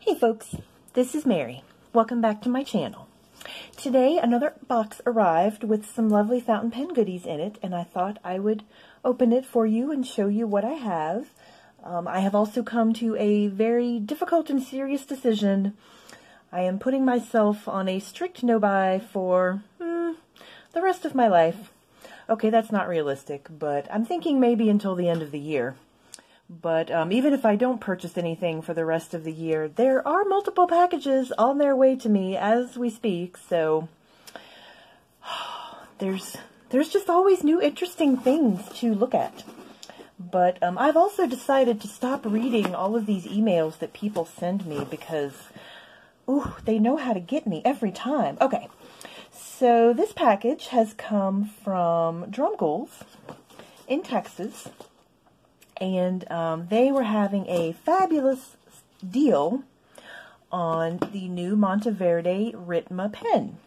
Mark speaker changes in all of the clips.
Speaker 1: Hey folks, this is Mary. Welcome back to my channel. Today another box arrived with some lovely fountain pen goodies in it, and I thought I would open it for you and show you what I have. I have also come to a very difficult and serious decision. I am putting myself on a strict no-buy for the rest of my life. Okay, that's not realistic, but I'm thinking maybe until the end of the year. But even if I don't purchase anything for the rest of the year, there are multiple packages on their way to me as we speak, so there's just always new interesting things to look at. But I've also decided to stop reading all of these emails that people send me because, ooh, they know how to get me every time. Okay, so this package has come from Dromgoole in Texas. And they were having a fabulous deal on the new Monteverde Ritma pen.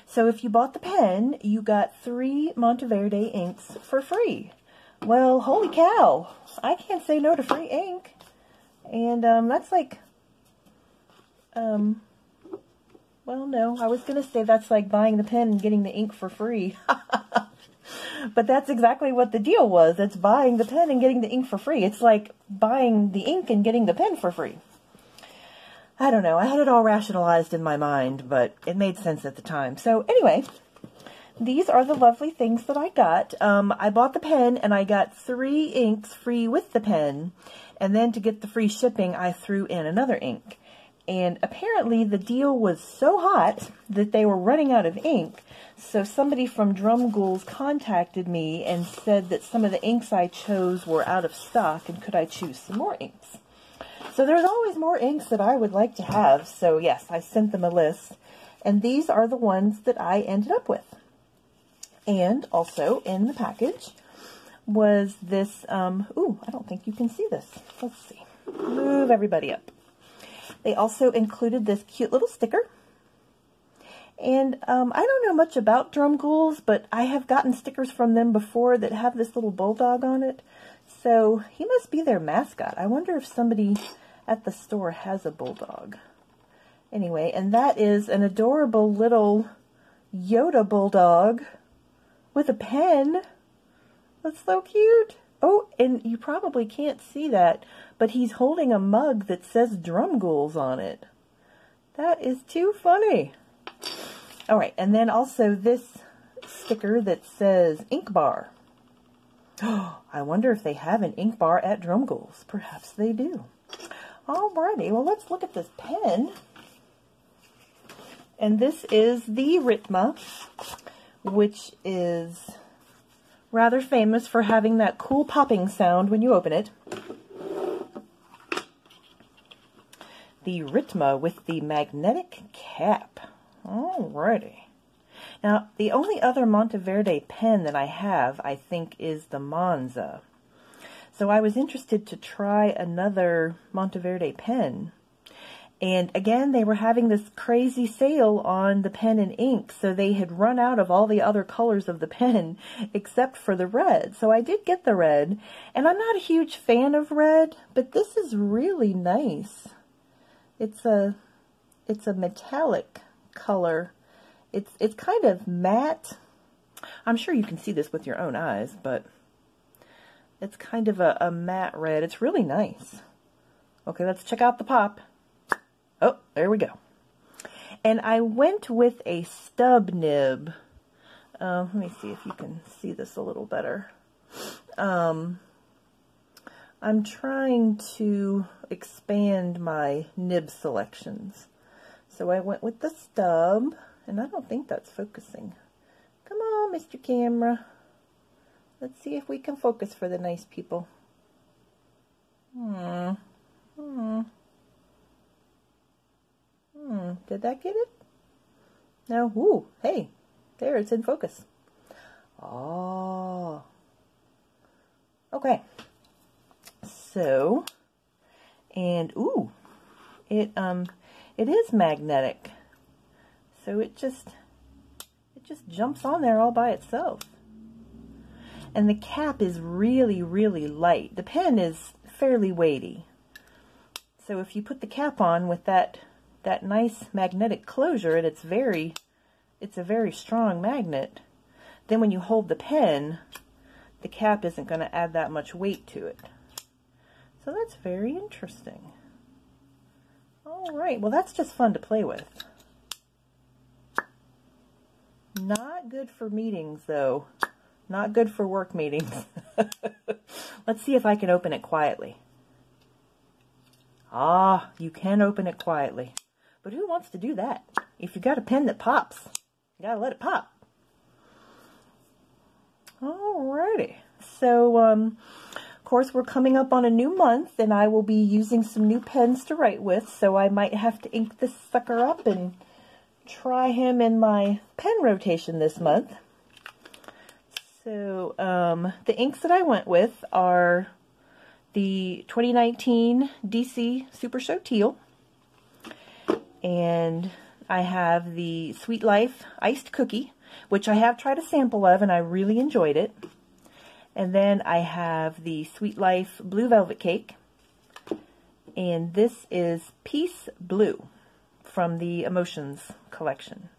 Speaker 1: So if you bought the pen, you got 3 Monteverde inks for free. Well, holy cow, I can't say no to free ink. And that's like, well, no, I was going to say that's like buying the pen and getting the ink for free. But that's exactly what the deal was. It's buying the pen and getting the ink for free. It's like buying the ink and getting the pen for free. I don't know. I had it all rationalized in my mind, but it made sense at the time. So anyway, these are the lovely things that I got. I bought the pen and I got 3 inks free with the pen. And then to get the free shipping, I threw in another ink. And apparently the deal was so hot that they were running out of ink. So somebody from Dromgoole contacted me and said that some of the inks I chose were out of stock and could I choose some more inks. So there's always more inks that I would like to have. So yes, I sent them a list. And these are the ones that I ended up with. And also in the package was this, ooh, I don't think you can see this. Let's see. Move everybody up. They also included this cute little sticker. And I don't know much about Dromgoole, but I have gotten stickers from them before that have this little bulldog on it. So he must be their mascot. I wonder if somebody at the store has a bulldog. Anyway, and that is an adorable little Yoda bulldog with a pen. That's so cute. Oh, and you probably can't see that, but he's holding a mug that says Dromgoole on it. That is too funny. All right, and then also this sticker that says Ink Bar. Oh, I wonder if they have an ink bar at Dromgoole. Perhaps they do. Alrighty, well, let's look at this pen. And this is the Ritma, which is rather famous for having that cool popping sound when you open it. The Ritma with the magnetic cap. Alrighty. Now, the only other Monteverde pen that I have, I think, is the Monza. So I was interested to try another Monteverde pen. And again, they were having this crazy sale on the pen and ink, so they had run out of all the other colors of the pen except for the red. So I did get the red, and I'm not a huge fan of red, but this is really nice. It's a metallic color. It's kind of matte. I'm sure you can see this with your own eyes, but it's kind of a matte red. It's really nice. Okay, let's check out the pop. Oh, there we go. And I went with a stub nib. Let me see if you can see this a little better. I'm trying to expand my nib selections. So I went with the stub, and I don't think that's focusing. Come on, Mr. Camera. Let's see if we can focus for the nice people. Did that get it? No. Ooh, hey, there, it's in focus. Oh. Okay. So, and ooh, it is magnetic. So it just jumps on there all by itself. And the cap is really, really light. The pen is fairly weighty. So if you put the cap on with that nice magnetic closure, and it's a very strong magnet, then when you hold the pen, the cap isn't going to add that much weight to it. So that's very interesting. All right, well, that's just fun to play with. Not good for meetings, though. Not good for work meetings. Let's see if I can open it quietly. Ah, you can open it quietly. But who wants to do that? If you got a pen that pops, you gotta let it pop. Alrighty. So, of course, we're coming up on a new month, and I will be using some new pens to write with, so I might have to ink this sucker up and try him in my pen rotation this month. So, the inks that I went with are the 2019 DC Super Show Teal, and I have the Sweet Life Iced Cookie, which I have tried a sample of and I really enjoyed it. And then I have the Sweet Life Blue Velvet Cake, and this is Peace Blue from the Emotions collection.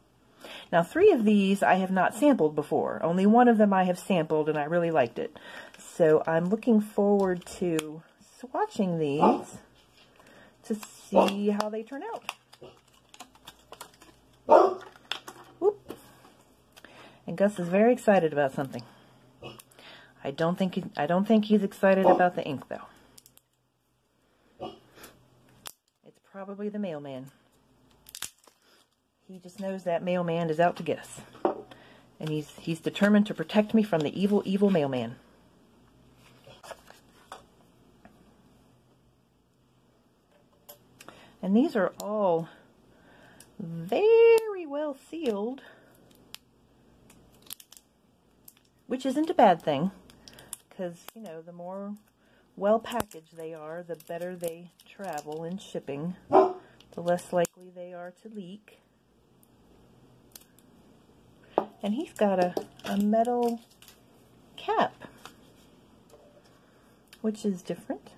Speaker 1: Now, 3 of these I have not sampled before. Only one of them I have sampled, and I really liked it. So I'm looking forward to swatching these to see how they turn out. Whoop. And Gus is very excited about something. I don't think he's excited about the ink, though. It's probably the mailman. He just knows that mailman is out to get us. And he's determined to protect me from the evil, evil mailman. And these are all very well sealed, which isn't a bad thing, because, you know, the more well packaged they are, the better they travel in shipping, the less likely they are to leak. And he's got a metal cap, which is different.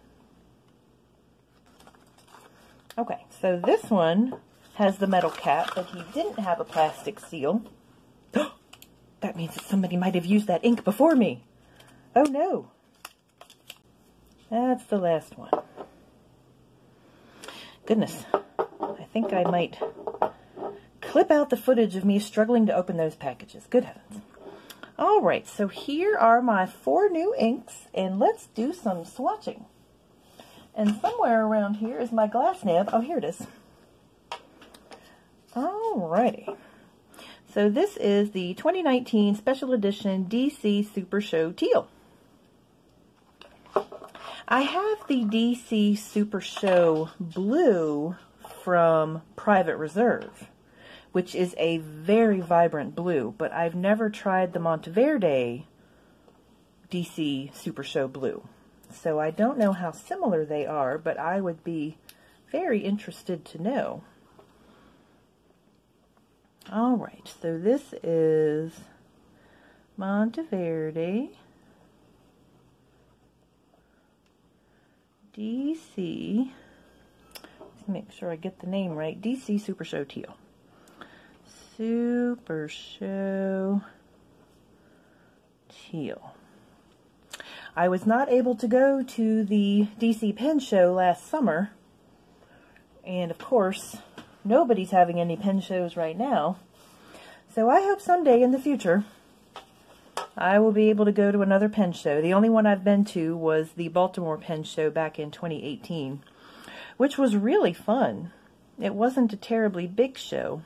Speaker 1: Okay, so this one has the metal cap, but he didn't have a plastic seal. That means that somebody might have used that ink before me. Oh no. That's the last one. Goodness, I think I might clip out the footage of me struggling to open those packages. Good heavens. Alright, so here are my 4 new inks, and let's do some swatching. And somewhere around here is my glass nib. Oh, here it is. Alrighty. So this is the 2019 Special Edition DC Super Show Teal. I have the DC Super Show Blue from Private Reserve, which is a very vibrant blue, but I've never tried the Monteverde DC Super Show Blue. So I don't know how similar they are, but I would be very interested to know. Alright, so this is Monteverde DC, let's make sure I get the name right, DC Super Show Teal. Super Show Teal. I was not able to go to the DC Pen Show last summer, and of course, nobody's having any pen shows right now, so I hope someday in the future I will be able to go to another pen show. The only one I've been to was the Baltimore Pen Show back in 2018, which was really fun. It wasn't a terribly big show.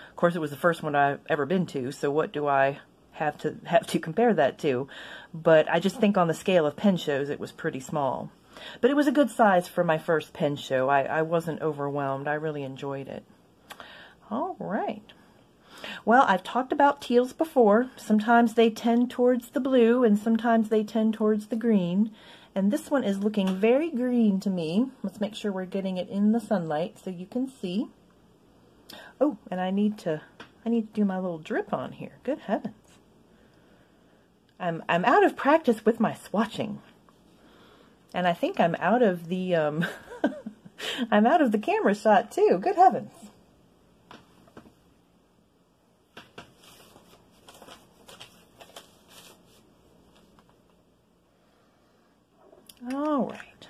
Speaker 1: Of course, it was the first one I've ever been to, so what do I have to compare that to? But I just think on the scale of pen shows, it was pretty small. But it was a good size for my first pen show. I wasn't overwhelmed. I really enjoyed it. All right. Well, I've talked about teals before. Sometimes they tend towards the blue, and sometimes they tend towards the green. And this one is looking very green to me. Let's make sure we're getting it in the sunlight so you can see. Oh, and I need to do my little drip on here. Good heavens. I'm out of practice with my swatching. And I think I'm out of the I'm out of the camera shot too. Good heavens. All right.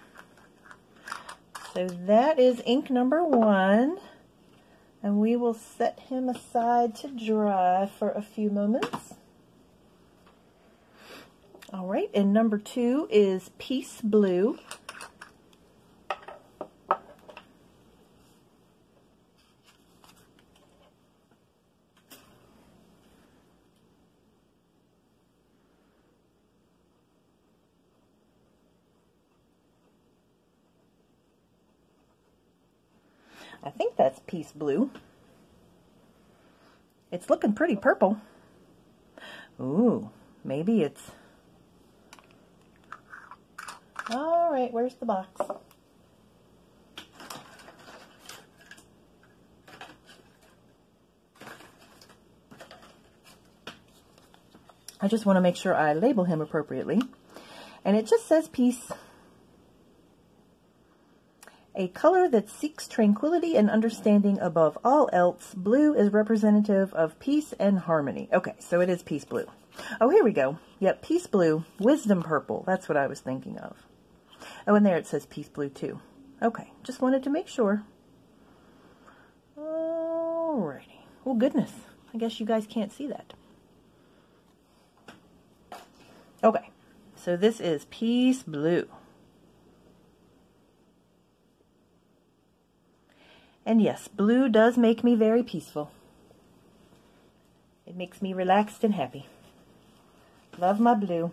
Speaker 1: So that is ink number 1. And we will set him aside to dry for a few moments. All right, and number 2 is Peace Blue. I think that's Peace Blue. It's looking pretty purple. Ooh, maybe it's... All right, where's the box? I just want to make sure I label him appropriately. And it just says Peace. A color that seeks tranquility and understanding above all else, blue is representative of peace and harmony. Okay, so it is Peace Blue. Oh, here we go. Yep, Peace Blue, Wisdom Purple. That's what I was thinking of. Oh, and there it says Peace Blue too. Okay, just wanted to make sure. Alrighty. Oh, goodness. I guess you guys can't see that. Okay, so this is Peace Blue. And yes, blue does make me very peaceful. It makes me relaxed and happy. Love my blue.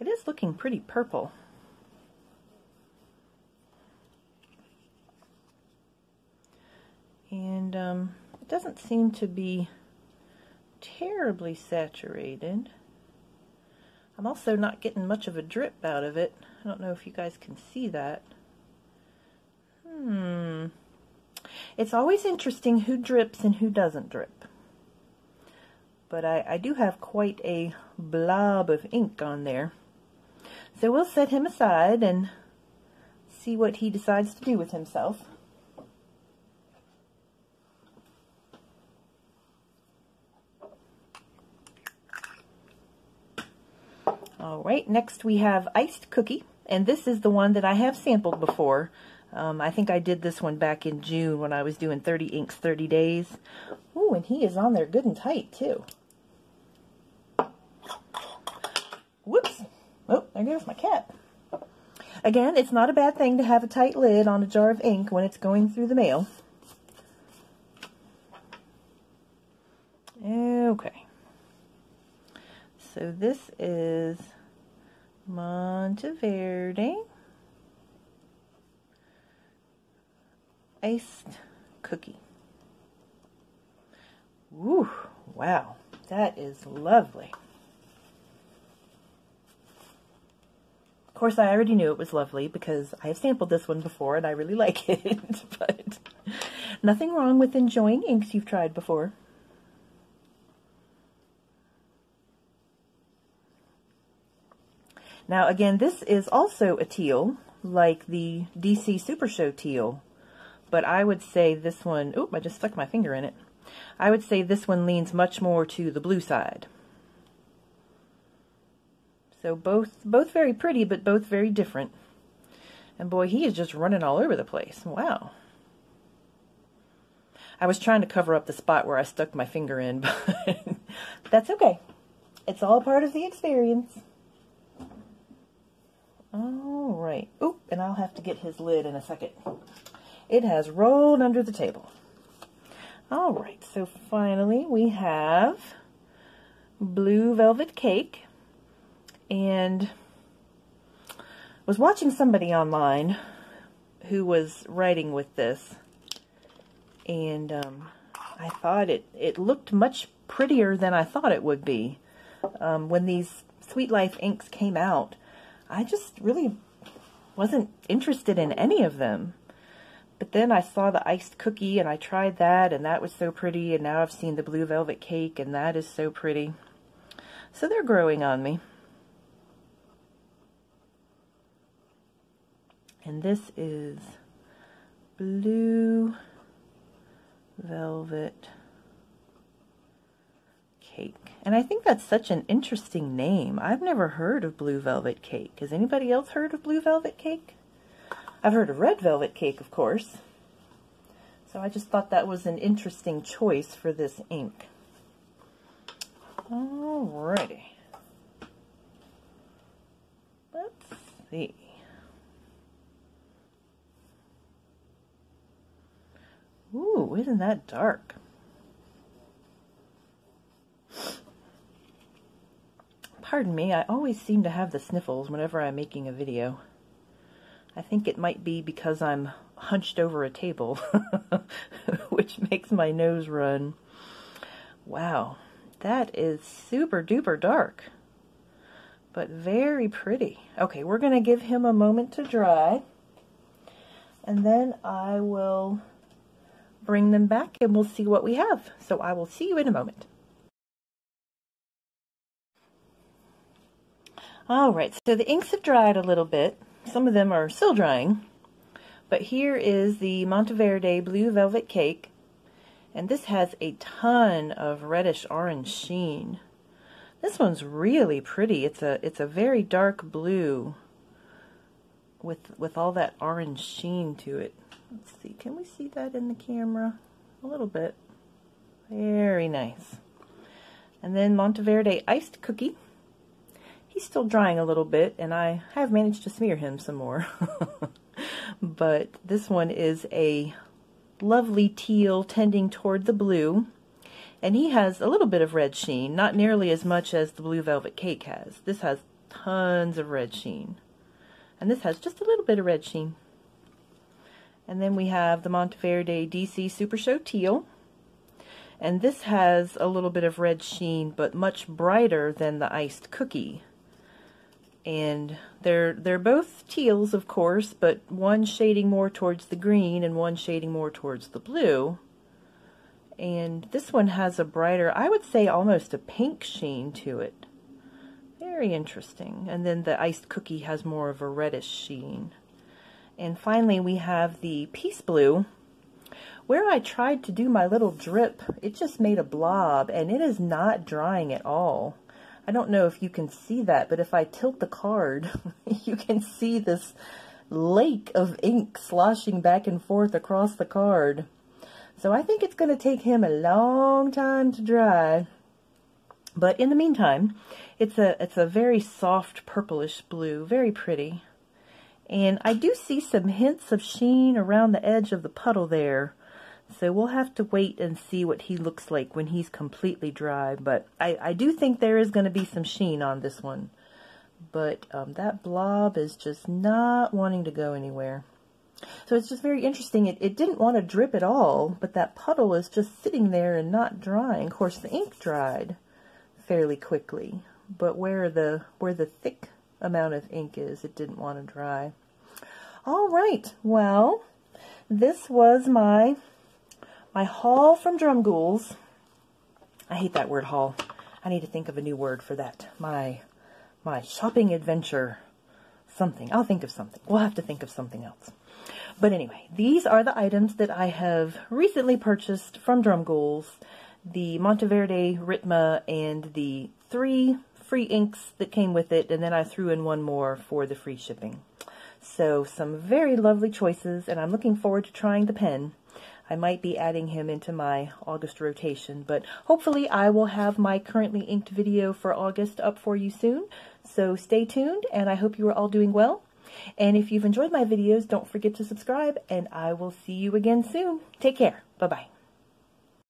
Speaker 1: It is looking pretty purple. And it doesn't seem to be terribly saturated. I'm also not getting much of a drip out of it. I don't know if you guys can see that. It's always interesting who drips and who doesn't drip. But I do have quite a blob of ink on there. So we'll set him aside and see what he decides to do with himself. Alright, next we have Iced Cookie, and this is the one that I have sampled before. I think I did this one back in June when I was doing 30 inks, 30 days. Ooh, and he is on there good and tight, too. Whoops! Oh, there goes my cat. Again, it's not a bad thing to have a tight lid on a jar of ink when it's going through the mail. Okay. So this is Monteverde Iced Cookie. Woo! Wow, that is lovely. Of course, I already knew it was lovely because I have sampled this one before and I really like it. But nothing wrong with enjoying inks you've tried before. Now again, this is also a teal, like the DC Super Show teal, but I would say this one, oop, I just stuck my finger in it. I would say this one leans much more to the blue side. So both very pretty, but both very different. And boy, he is just running all over the place. Wow. I was trying to cover up the spot where I stuck my finger in, but that's okay. It's all part of the experience. All right. Oop, and I'll have to get his lid in a second. It has rolled under the table. All right, so finally we have Blue Velvet Cake. And was watching somebody online who was writing with this. And I thought it looked much prettier than I thought it would be. When these Sweet Life inks came out, I just really wasn't interested in any of them. But then I saw the iced cookie and I tried that, and that was so pretty, and now I've seen the blue velvet cake and that is so pretty. So they're growing on me. And this is blue velvet cake. And I think that's such an interesting name. I've never heard of blue velvet cake. Has anybody else heard of blue velvet cake? I've heard of red velvet cake, of course. So I just thought that was an interesting choice for this ink. Alrighty. Let's see. Ooh, isn't that dark? Pardon me, I always seem to have the sniffles whenever I'm making a video. I think it might be because I'm hunched over a table, which makes my nose run. Wow, that is super duper dark, but very pretty. Okay, we're going to give him a moment to dry, and then I will bring them back and we'll see what we have. So I will see you in a moment. Alright, so the inks have dried a little bit. Some of them are still drying. But here is the Monteverde Blue Velvet Cake. And this has a ton of reddish orange sheen. This one's really pretty. It's a very dark blue with all that orange sheen to it. Let's see, can we see that in the camera? A little bit. Very nice. And then Monteverde Iced Cookie. He's still drying a little bit, and I have managed to smear him some more. But this one is a lovely teal tending toward the blue. And he has a little bit of red sheen, not nearly as much as the Blue Velvet Cake has. This has tons of red sheen. And this has just a little bit of red sheen. And then we have the Monteverde DC Super Show Teal. And this has a little bit of red sheen, but much brighter than the Iced Cookie. And they're both teals, of course, but one shading more towards the green and one shading more towards the blue. And this one has a brighter, I would say almost a pink sheen to it. Very interesting. And then the Iced Cookie has more of a reddish sheen. And finally we have the Peace Blue. Where I tried to do my little drip, it just made a blob, and it is not drying at all. I don't know if you can see that, but if I tilt the card, you can see this lake of ink sloshing back and forth across the card. So I think it's going to take him a long time to dry. But in the meantime, it's a very soft purplish blue, very pretty. And I do see some hints of sheen around the edge of the puddle there. So we'll have to wait and see what he looks like when he's completely dry. But I do think there is going to be some sheen on this one. But that blob is just not wanting to go anywhere. So it's just very interesting. It didn't want to drip at all, but that puddle is just sitting there and not drying. Of course, the ink dried fairly quickly. But where the thick amount of ink is, it didn't want to dry. All right, well, this was my haul from Dromgoole's. I hate that word haul. I need to think of a new word for that. My shopping adventure something. I'll think of something. We'll have to think of something else. But anyway, these are the items that I have recently purchased from Dromgoole's. The Monteverde Ritma and the 3 free inks that came with it, and then I threw in one more for the free shipping. So some very lovely choices, and I'm looking forward to trying the pen. I might be adding him into my August rotation, but hopefully I will have my currently inked video for August up for you soon. So stay tuned, and I hope you are all doing well. And if you've enjoyed my videos, don't forget to subscribe, and I will see you again soon. Take care. Bye-bye.